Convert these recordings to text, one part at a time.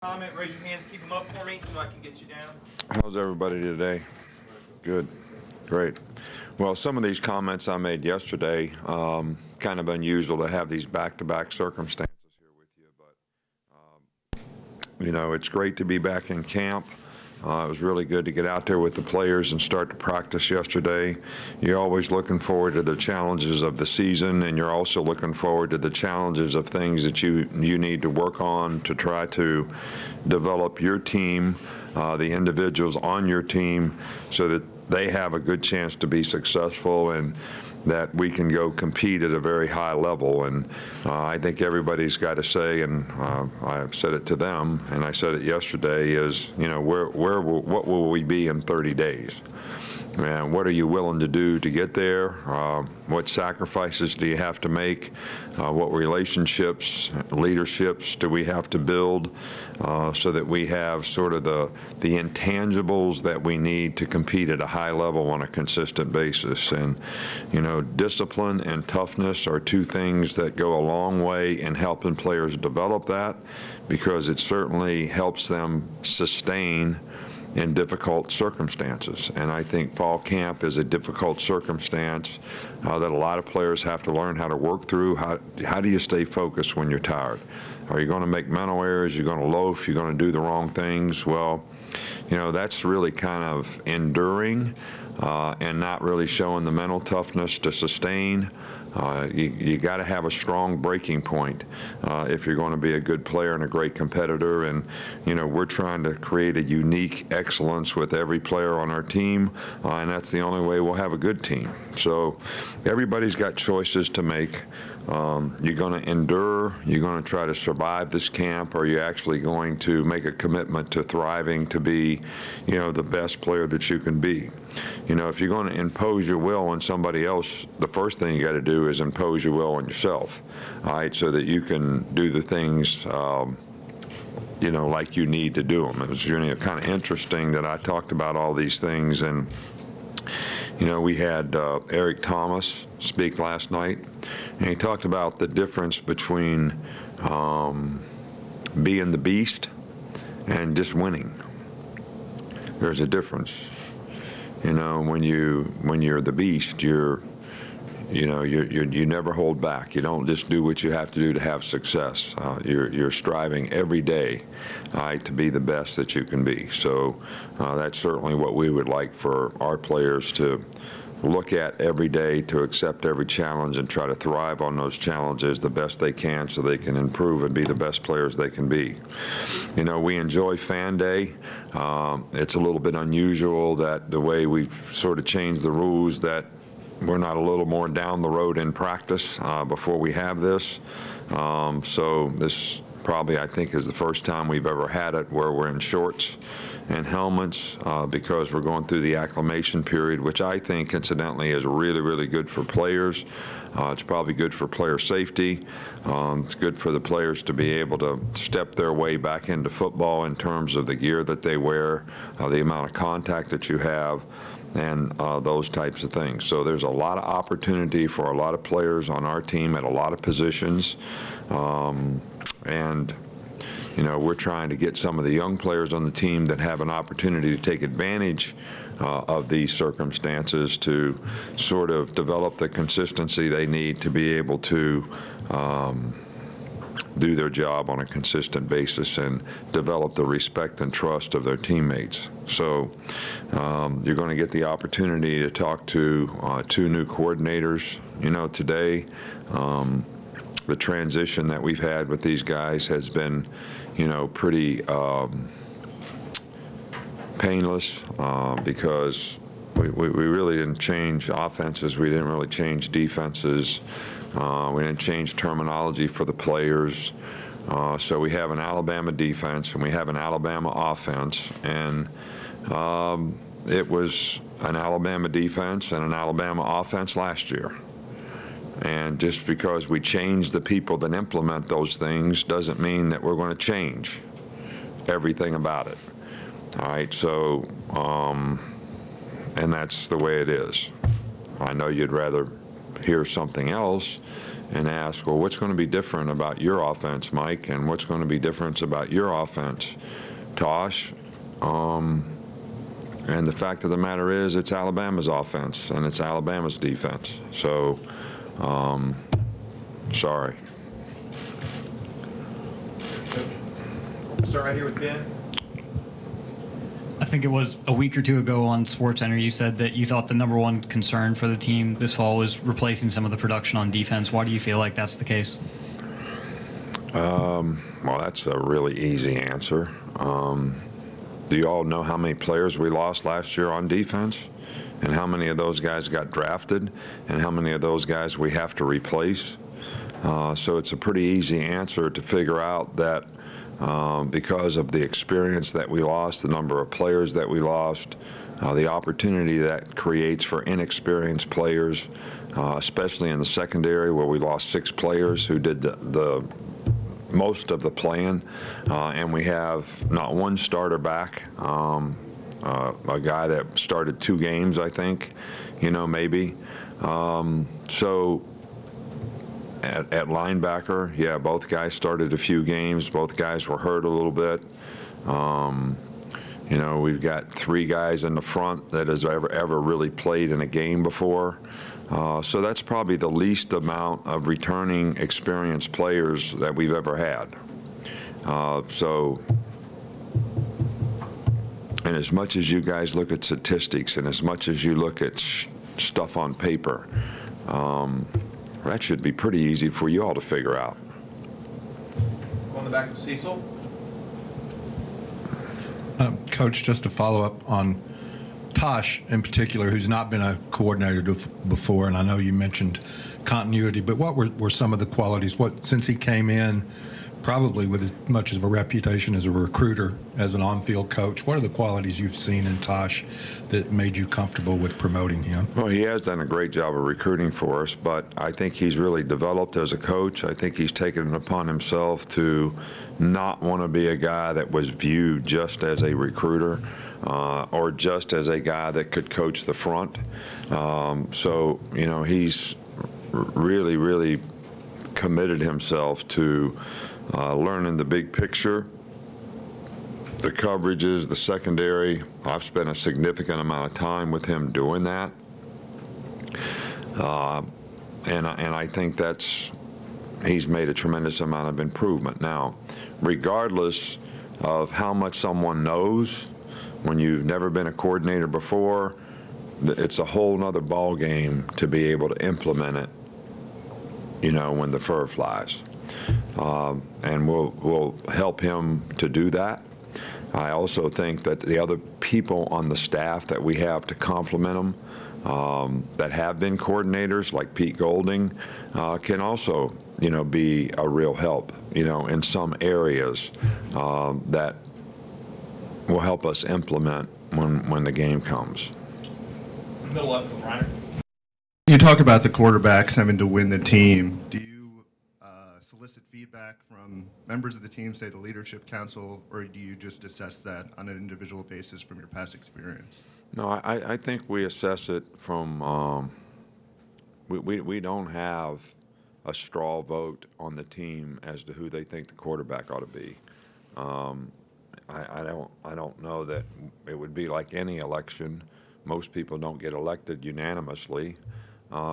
Comment, raise your hands, keep them up for me so I can get you down. How's everybody today? Good. Great. Well, some of these comments I made yesterday, kind of unusual to have these back-to-back circumstances here with you, but, you know, it's great to be back in camp. It was really good to get out there with the players and start to practice yesterday. You're always looking forward to the challenges of the season, and you're also looking forward to the challenges of things that you need to work on to try to develop your team, the individuals on your team, so that they have a good chance to be successful and that we can go compete at a very high level. And I think everybody's got to say, and I've said it to them, and I said it yesterday, is, you know, what will we be in 30 days? And what are you willing to do to get there? What sacrifices do you have to make? What relationships, leaderships do we have to build so that we have sort of the intangibles that we need to compete at a high level on a consistent basis? And, you know, discipline and toughness are two things that go a long way in helping players develop that, because it certainly helps them sustain in difficult circumstances. And I think fall camp is a difficult circumstance that a lot of players have to learn how to work through. How do you stay focused when you're tired? Are you going to make mental errors? You're going to loaf? You're going to do the wrong things? Well, you know, that's really kind of enduring and not really showing the mental toughness to sustain. You got to have a strong breaking point if you're going to be a good player and a great competitor. And, you know, we're trying to create a unique excellence with every player on our team, and that's the only way we'll have a good team. So everybody's got choices to make. You're going to endure, you're going to try to survive this camp, or you're actually going to make a commitment to thriving to be, you know, the best player that you can be. You know, if you're going to impose your will on somebody else, the first thing you got to do is impose your will on yourself, all right, so that you can do the things, you know, like you need to do them. It was really kind of interesting that I talked about all these things, and, you know, we had Eric Thomas speak last night, and he talked about the difference between being the beast and just winning. There's a difference. You know, when you're the beast, you never hold back. You don't just do what you have to do to have success. You're striving every day to be the best that you can be. So that's certainly what we would like for our players to look at every day, to accept every challenge and try to thrive on those challenges the best they can so they can improve and be the best players they can be. You know, we enjoy Fan Day. It's a little bit unusual that the way we've sort of changed the rules, that we're not a little more down the road in practice before we have this. So this probably, I think, is the first time we've ever had it where we're in shorts and helmets because we're going through the acclimation period, which I think, incidentally, is really, really good for players. It's probably good for player safety. It's good for the players to be able to step their way back into football in terms of the gear that they wear, the amount of contact that you have, and those types of things. So there's a lot of opportunity for a lot of players on our team at a lot of positions. And you know, we're trying to get some of the young players on the team that have an opportunity to take advantage of these circumstances to sort of develop the consistency they need to be able to do their job on a consistent basis and develop the respect and trust of their teammates. So you're going to get the opportunity to talk to two new coordinators, you know, today. The transition that we've had with these guys has been, you know, pretty painless because we really didn't change offenses. We didn't really change defenses. We didn't change terminology for the players. So we have an Alabama defense and we have an Alabama offense. And it was an Alabama defense and an Alabama offense last year. And just because we change the people that implement those things doesn't mean that we're going to change everything about it. All right, so, and that's the way it is. I know you'd rather hear something else, and ask, well, what's going to be different about your offense, Mike, and what's going to be different about your offense, Tosh? And the fact of the matter is, it's Alabama's offense and it's Alabama's defense. So, sorry. Start right here with Ben. I think it was a week or two ago on SportsCenter, you said that you thought the number one concern for the team this fall was replacing some of the production on defense. Why do you feel like that's the case? Well, that's a really easy answer. Do you all know how many players we lost last year on defense? And how many of those guys got drafted? And how many of those guys we have to replace? So it's a pretty easy answer to figure out that because of the experience that we lost, the number of players that we lost, the opportunity that creates for inexperienced players, especially in the secondary where we lost 6 players who did the most of the playing, and we have not one starter back, a guy that started 2 games, I think, maybe. So at linebacker, yeah, both guys started a few games. Both guys were hurt a little bit. We've got 3 guys in the front that has ever really played in a game before. So that's probably the least amount of returning experienced players that we've ever had. And as much as you guys look at statistics and as much as you look at stuff on paper, that should be pretty easy for you all to figure out. On the back of Cecil. Coach, just to follow up on Tosh in particular, who's not been a coordinator before, and I know you mentioned continuity, but what were some of the qualities? Since he came in, probably with as much of a reputation as a recruiter, as an on-field coach, what are the qualities you've seen in Tosh that made you comfortable with promoting him? Well, he has done a great job of recruiting for us, but I think he's really developed as a coach. I think he's taken it upon himself to not want to be a guy that was viewed just as a recruiter or just as a guy that could coach the front. He's really, really committed himself to learning the big picture, the coverages, the secondary. I've spent a significant amount of time with him doing that. And I think he's made a tremendous amount of improvement. Now, regardless of how much someone knows, when you've never been a coordinator before, it's a whole nother ball game to be able to implement it, when the fur flies. And we'll help him to do that. I also think that the other people on the staff that we have to complement him that have been coordinators, like Pete Golding, can also, be a real help, in some areas that will help us implement when the game comes. Middle left with Reiner. You talk about the quarterbacks having to win the team. Do you solicit feedback from members of the team, say the leadership council, or do you just assess that on an individual basis from your past experience? No, I think we assess it from, we don't have a straw vote on the team as to who they think the quarterback ought to be. I don't know that it would be like any election. Most people don't get elected unanimously.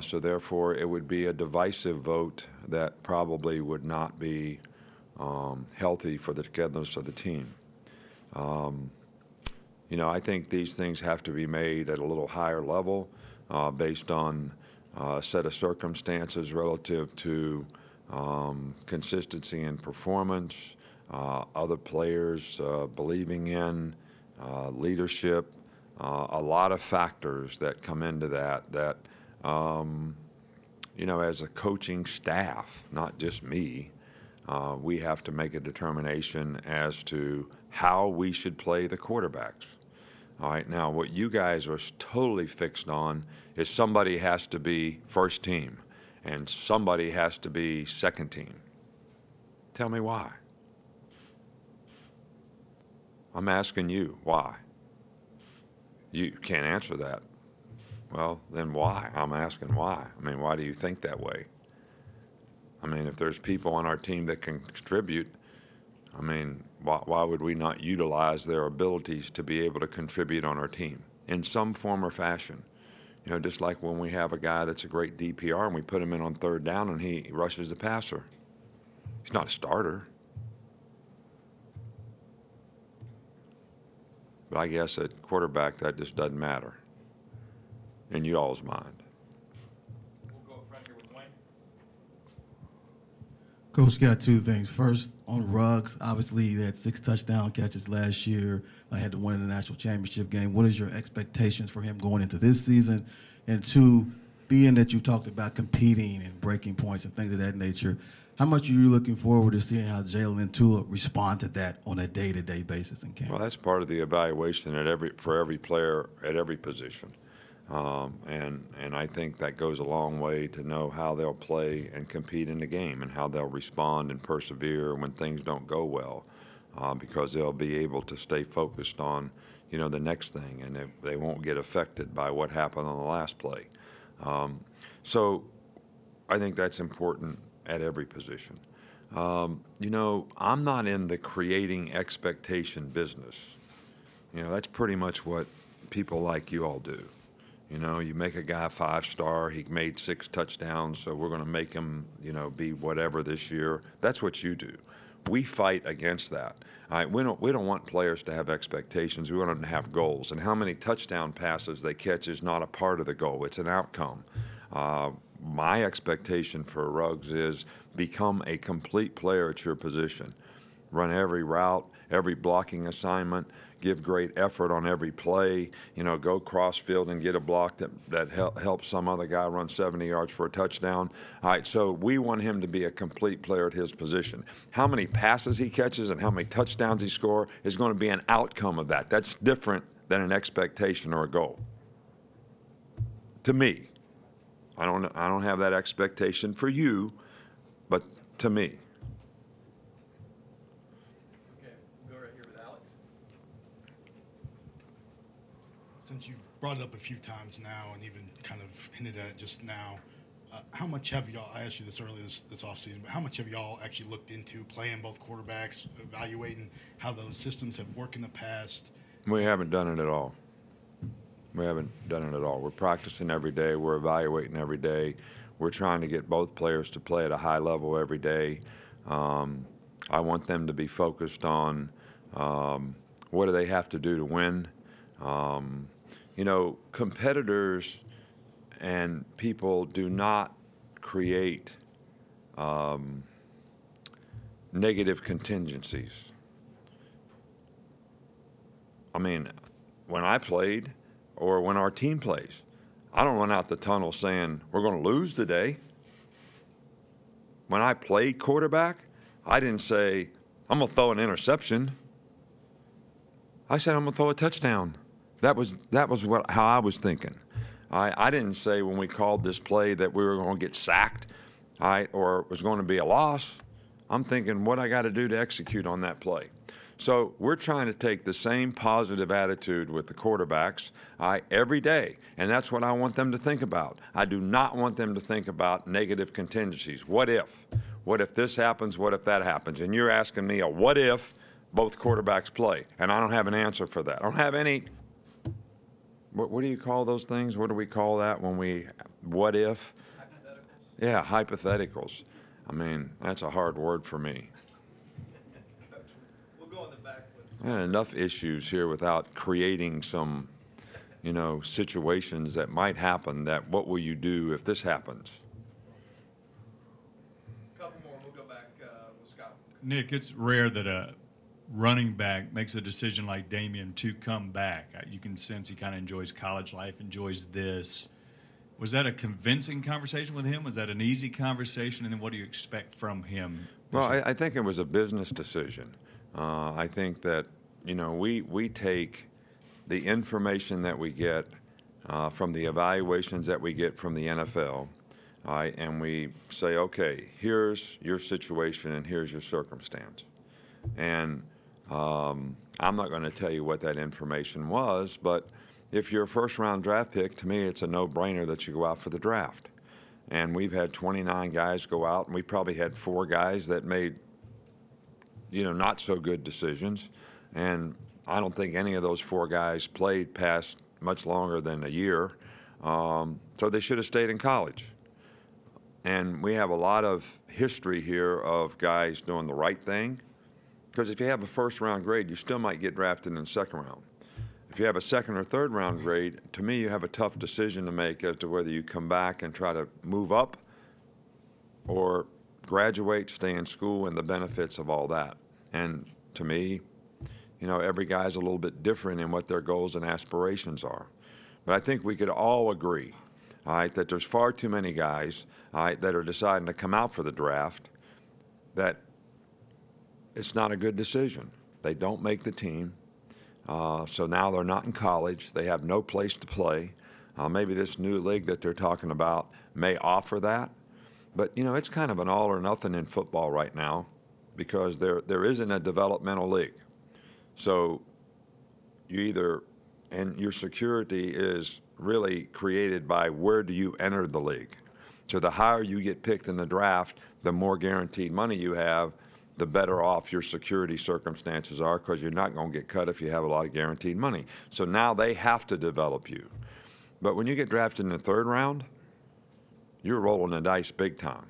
So therefore, it would be a divisive vote that probably would not be healthy for the togetherness of the team. I think these things have to be made at a little higher level based on a set of circumstances relative to consistency in performance, other players believing in leadership, a lot of factors that come into that as a coaching staff, not just me, we have to make a determination as to how we should play the quarterbacks. All right, now what you guys are totally fixed on is somebody has to be first team and somebody has to be second team. Tell me why. I'm asking you, why? You can't answer that. Well, then why? I'm asking why. I mean, why do you think that way? I mean, if there's people on our team that can contribute, I mean, why would we not utilize their abilities to be able to contribute on our team in some form or fashion? You know, just like when we have a guy that's a great DPR and we put him in on third down and he rushes the passer. He's not a starter. But I guess at quarterback, that just doesn't matter in you all's mind. We'll go front here with Wayne. Coach, got two things. First, on Ruggs, obviously they had 6 touchdown catches last year. I had to win in the national championship game. What is your expectations for him going into this season? And two, being that you talked about competing and breaking points and things of that nature, how much are you looking forward to seeing how Jalen and Tua respond to that on a day-to-day basis in camp? Well, that's part of the evaluation for every player at every position. And I think that goes a long way to know how they'll play and compete in the game and how they'll respond and persevere when things don't go well, because they'll be able to stay focused on, you know, the next thing, and they won't get affected by what happened on the last play. So I think that's important at every position. You know, I'm not in the creating expectation business. You know, that's pretty much what people like you all do. You know, you make a guy 5-star, he made 6 touchdowns, so we're going to make him, you know, be whatever this year. That's what you do. We fight against that. All right, we don't want players to have expectations. We want them to have goals. And how many touchdown passes they catch is not a part of the goal. It's an outcome. My expectation for Ruggs is become a complete player at your position. Run every route, every blocking assignment, give great effort on every play, you know, go cross field and get a block that helps some other guy run 70 yards for a touchdown. All right, so we want him to be a complete player at his position. How many passes he catches and how many touchdowns he scores is going to be an outcome of that. That's different than an expectation or a goal. To me, I don't have that expectation for you, but to me. Okay, we'll go right here with Alex. Since you've brought it up a few times now and even kind of hinted at it just now, how much have y'all, I asked you this earlier this offseason, but how much have y'all actually looked into playing both quarterbacks, evaluating how those systems have worked in the past? We haven't done it at all. We haven't done it at all. We're practicing every day. We're evaluating every day. We're trying to get both players to play at a high level every day. I want them to be focused on what do they have to do to win. You know, competitors and people do not create negative contingencies. I mean, when I played or when our team plays, I don't run out the tunnel saying we're going to lose today. When I played quarterback, I didn't say I'm going to throw an interception. I said I'm going to throw a touchdown. That was how I was thinking. I didn't say when we called this play that we were going to get sacked, all right, or it was going to be a loss. I'm thinking what I got to do to execute on that play. So we're trying to take the same positive attitude with the quarterbacks every day, and that's what I want them to think about. I do not want them to think about negative contingencies. What if? What if this happens? What if that happens? And you're asking me a what if both quarterbacks play, and I don't have an answer for that. I don't have any. What do you call those things? What do we call that when we what if? Hypotheticals. Yeah, hypotheticals. I mean, that's a hard word for me. We'll go in the back with. I had enough issues here without creating some, you know, situations that might happen. That what will you do if this happens? Couple more. We'll go back with Scott. Nick, it's rare that a running back makes a decision like Damian to come back. You can sense he kind of enjoys college life, enjoys this. Was that a convincing conversation with him? Was that an easy conversation? And then what do you expect from him? Well, I think it was a business decision. I think that, you know, we take the information that we get from the evaluations that we get from the NFL, and we say, okay, here's your situation and here's your circumstance. And I'm not going to tell you what that information was, but if you're a first-round draft pick, to me it's a no-brainer that you go out for the draft. And we've had 29 guys go out, and we probably had 4 guys that made, not so good decisions. And I don't think any of those 4 guys played past much longer than a year. So they should have stayed in college. And we have a lot of history here of guys doing the right thing. Because if you have a first-round grade, you still might get drafted in the second round. If you have a second or third round grade, to me, you have a tough decision to make as to whether you come back and try to move up or graduate, stay in school, and the benefits of all that. And to me, every guy's a little bit different in what their goals and aspirations are. But I think we could all agree, all right, that there's far too many guys, all right, that are deciding to come out for the draft that it's not a good decision. They don't make the team. So now they're not in college. They have no place to play. Maybe this new league that they're talking about may offer that. But, it's kind of an all or nothing in football right now because there isn't a developmental league. So and your security is really created by where do you enter the league. So the higher you get picked in the draft, the more guaranteed money you have, the better off your security circumstances are because you're not going to get cut if you have a lot of guaranteed money. So now they have to develop you. But when you get drafted in the third round, you're rolling the dice big time.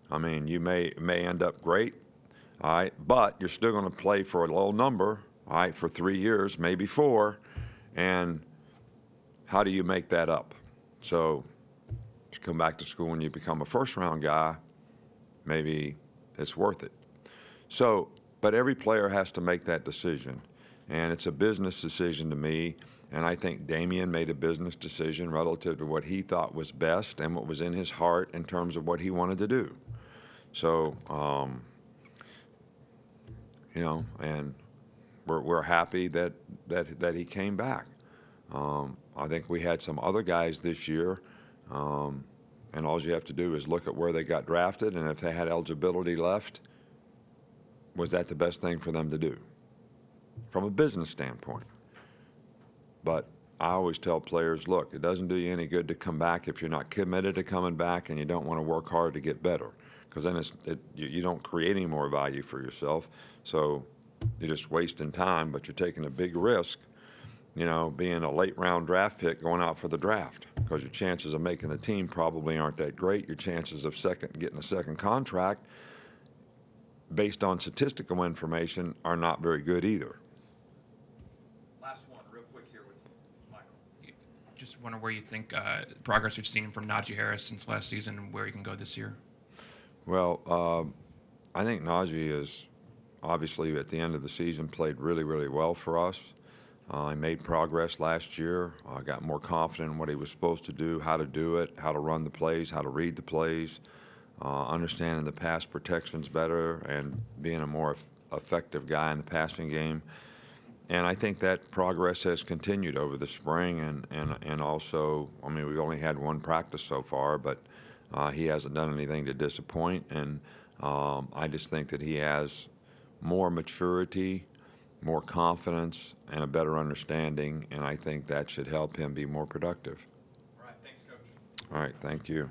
I mean, you may end up great, all right, but you're still going to play for a low number, all right, for 3 years, maybe 4, and how do you make that up? So if you come back to school and you become a first-round guy, maybe it's worth it. So, but every player has to make that decision, and it's a business decision to me, and I think Damian made a business decision relative to what he thought was best and what was in his heart in terms of what he wanted to do. So, and we're happy that he came back. I think we had some other guys this year, and all you have to do is look at where they got drafted, and if they had eligibility left, was that the best thing for them to do from a business standpoint? But I always tell players, look, it doesn't do you any good to come back if you're not committed to coming back and you don't want to work hard to get better, because then you don't create any more value for yourself. So you're just wasting time, but you're taking a big risk, being a late round draft pick going out for the draft, because your chances of making the team probably aren't that great. Your chances of getting a second contract based on statistical information are not very good either. Last one, real quick here with Michael. Just wonder where you think progress you've seen from Najee Harris since last season and where he can go this year. Well, I think Najee is obviously at the end of the season played really, really well for us. He made progress last year. Got more confident in what he was supposed to do, how to do it, how to run the plays, how to read the plays, understanding the pass protections better, and being a more effective guy in the passing game. And I think that progress has continued over the spring, and also, I mean, we've only had one practice so far, but he hasn't done anything to disappoint. And I just think that he has more maturity, more confidence, and a better understanding, and I think that should help him be more productive. All right, thanks, Coach. All right, thank you.